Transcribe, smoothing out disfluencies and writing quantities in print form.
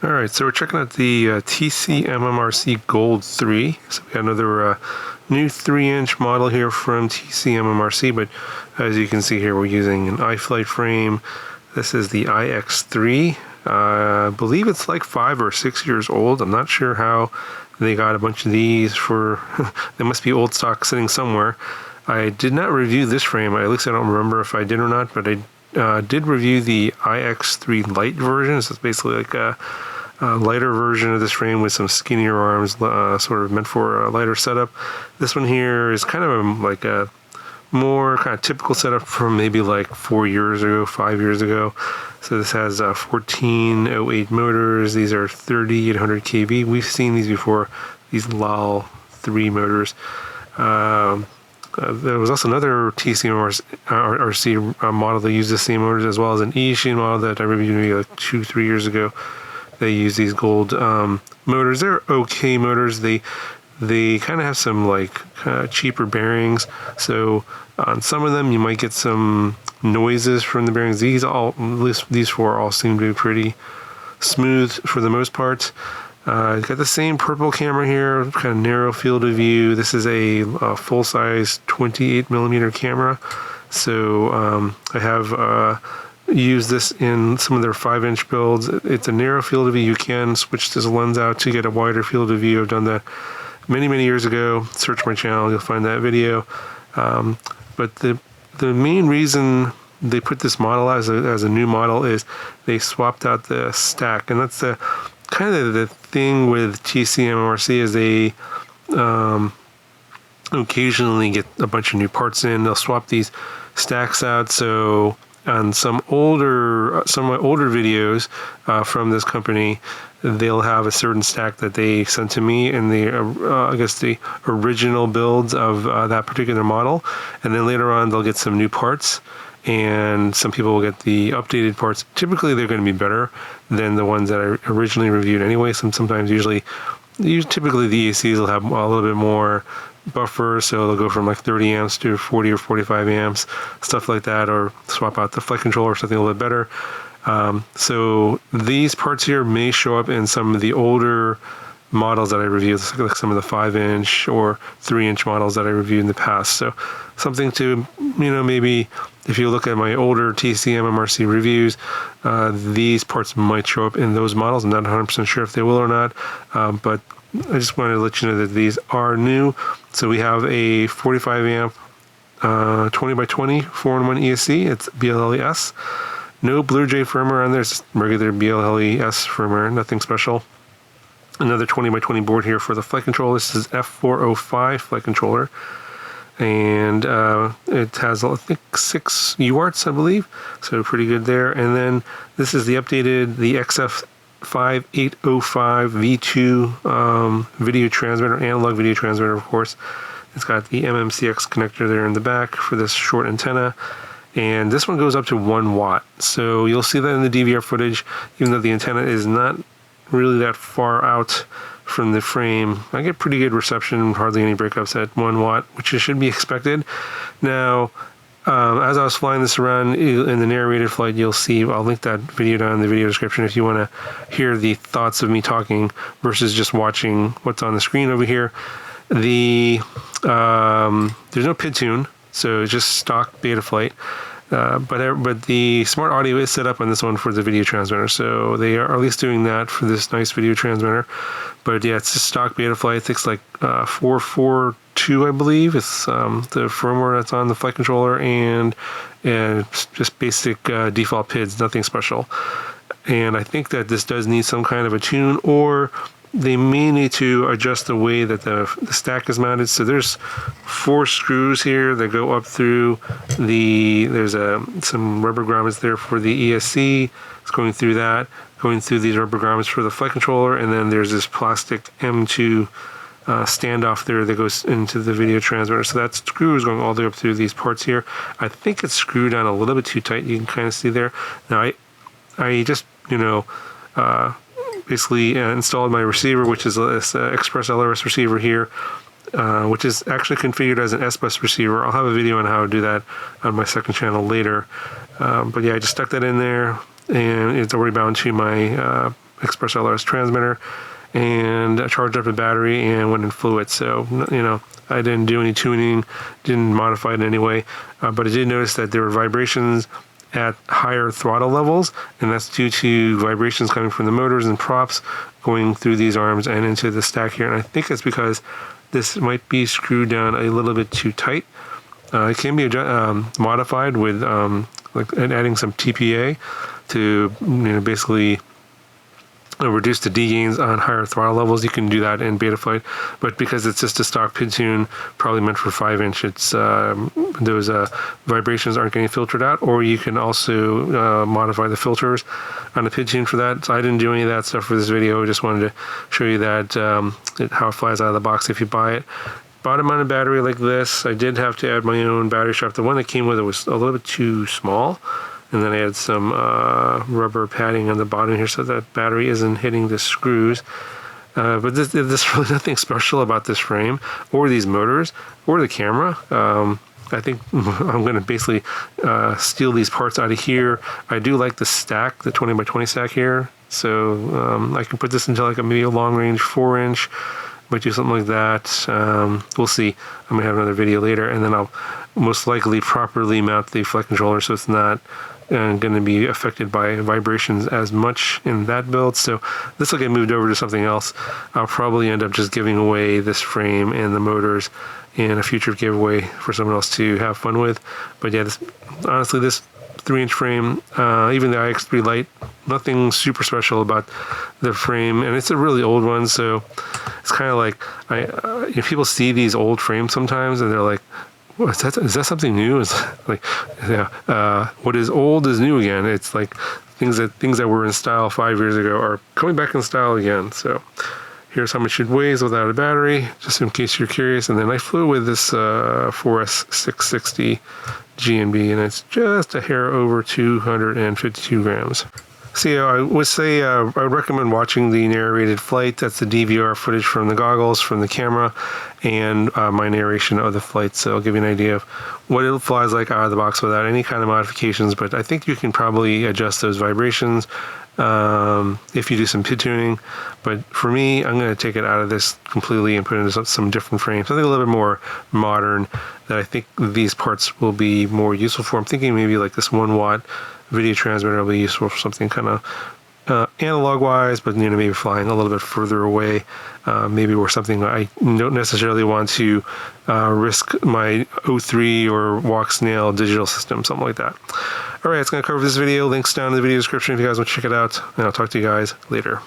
All right, so we're checking out the TC MMRC Gold 3. So we got another new 3-inch model here from TC MMRC, but as you can see here, we're using an iFlight frame. This is the IX3. I believe it's like 5 or 6 years old. I'm not sure how they got a bunch of these for, they must be old stock sitting somewhere. I did not review this frame, at least I don't remember if I did or not, but I did review the IX3 Lite version. So it's basically like a lighter version of this frame with some skinnier arms, sort of meant for a lighter setup. This one here is kind of like a more kind of typical setup from maybe like 4 years ago, 5 years ago. So this has 1408 motors. These are 3800 kV. We've seen these before, these LAL 3 motors. There was also another TC RC model that used the same motors, as well as an Eachine model that I reviewed maybe like 2-3 years ago. They use these gold motors. They're okay motors. They kind of have some like cheaper bearings. So on some of them you might get some noises from the bearings. These all, at least these four, all seem to be pretty smooth for the most part. Got the same purple camera here, kind of narrow field of view. This is a full-size 28mm camera. So I have used this in some of their 5-inch builds. It's a narrow field of view. You can switch this lens out to get a wider field of view. I've done that many years ago. Search my channel, you'll find that video. But the main reason they put this model as a new model is they swapped out the stack, and that's the kind of the thing with TC MMRC is they occasionally get a bunch of new parts in. They'll swap these stacks out. So on some of my older videos from this company, they'll have a certain stack that they sent to me in the I guess the original builds of that particular model, and then later on they'll get some new parts, and some people will get the updated parts. Typically they're going to be better than the ones that I originally reviewed anyway. Typically the EACs will have a little bit more buffer, so they'll go from like 30 amps to 40 or 45 amps, stuff like that, or swap out the flight controller or something a little bit better. So these parts here may show up in some of the older models that I reviewed, like some of the 5-inch or 3-inch models that I reviewed in the past. So something to, maybe if you look at my older TC MMRC reviews, these parts might show up in those models. I'm not 100% sure if they will or not, but I just wanted to let you know that these are new. So we have a 45 amp 20x20 4-in-1 ESC. It's BLLES. No BlueJ firmware on there. It's regular BLLES firmware, nothing special. Another 20x20 board here for the flight controller. This is F405 flight controller. And it has, I think, 6 UARTs, I believe. So pretty good there. And then this is the updated, the XF5805 V2 video transmitter, analog video transmitter, of course. It's got the MMCX connector there in the back for this short antenna. And this one goes up to 1 watt. So you'll see that in the DVR footage, even though the antenna is not really that far out from the frame. I get pretty good reception, hardly any breakups at 1 watt, which should be expected. Now, as I was flying this around in the narrated flight, you'll see, I'll link that video down in the video description if you want to hear the thoughts of me talking versus just watching what's on the screen over here. There's no PID tune, so it's just stock Betaflight. But the smart audio is set up on this one for the video transmitter, so they are at least doing that for this nice video transmitter. But yeah, it's a stock Betaflight. I think it's like 442, I believe. It's the firmware that's on the flight controller, and just basic default PIDs, nothing special. And I think that this does need some kind of a tune, or they may need to adjust the way that the stack is mounted. So there's 4 screws here that go up through there's some rubber grommets there for the ESC. It's going through that, going through these rubber grommets for the flight controller, and then there's this plastic M2 standoff there that goes into the video transmitter. So that screw is going all the way up through these parts here. I think it's screwed down a little bit too tight. You can kind of see there. Now I just, basically installed my receiver, which is this Express LRS receiver here, which is actually configured as an S-Bus receiver. I'll have a video on how to do that on my second channel later. But yeah, I just stuck that in there, and it's already bound to my Express LRS transmitter, and I charged up the battery and went and flew it. So, you know, I didn't do any tuning, didn't modify it in any way, but I did notice that there were vibrations at higher throttle levels, and that's due to vibrations coming from the motors and props going through these arms and into the stack here. And I think it's because this might be screwed down a little bit too tight. It can be modified with like adding some TPA to, you know, basically reduce the D gains on higher throttle levels. You can do that in Betaflight, but because it's just a stock pin tune, probably meant for 5-inch, it's those vibrations aren't getting filtered out. Or you can also modify the filters on the pin tune for that. So I didn't do any of that stuff for this video. I just wanted to show you that how it flies out of the box if you buy it. Bottom mounted battery like this. I did have to add my own battery strap. The one that came with it was a little bit too small. And then I had some rubber padding on the bottom here so that battery isn't hitting the screws. But there's really nothing special about this frame or these motors or the camera. I think I'm going to basically steal these parts out of here. I do like the stack, the 20x20 stack here. So I can put this into like maybe a long range 4-inch. Might do something like that. We'll see. I'm going to have another video later, and then I'll most likely properly mount the flight controller so it's not going to be affected by vibrations as much in that build. So this will get moved over to something else. I'll probably end up just giving away this frame and the motors in a future giveaway for someone else to have fun with. But yeah, honestly, this 3-inch frame, even the iX3 Lite, nothing super special about the frame, and it's a really old one, so it's kind of like you know, people see these old frames sometimes and they're like, is that something new? It's like, yeah, what is old is new again. It's like things that were in style 5 years ago are coming back in style again. So here's how much it weighs without a battery, just in case you're curious. And then I flew with this 4S 660 GNB, and it's just a hair over 252 grams. So yeah, I would say I would recommend watching the narrated flight. That's the DVR footage from the goggles, from the camera, and my narration of the flight. So I'll give you an idea of what it flies like out of the box without any kind of modifications. But I think you can probably adjust those vibrations if you do some pin tuning. But for me, I'm going to take it out of this completely and put it into some different frame, something a little bit more modern that I think these parts will be more useful for. I'm thinking maybe like this 1-watt video transmitter will be useful for something kind of analog wise, but you know, maybe flying a little bit further away, maybe where something I don't necessarily want to risk my O3 or Walk Snail digital system, something like that. All right, it's going to cover this video. Links down in the video description if you guys want to check it out, and I'll talk to you guys later.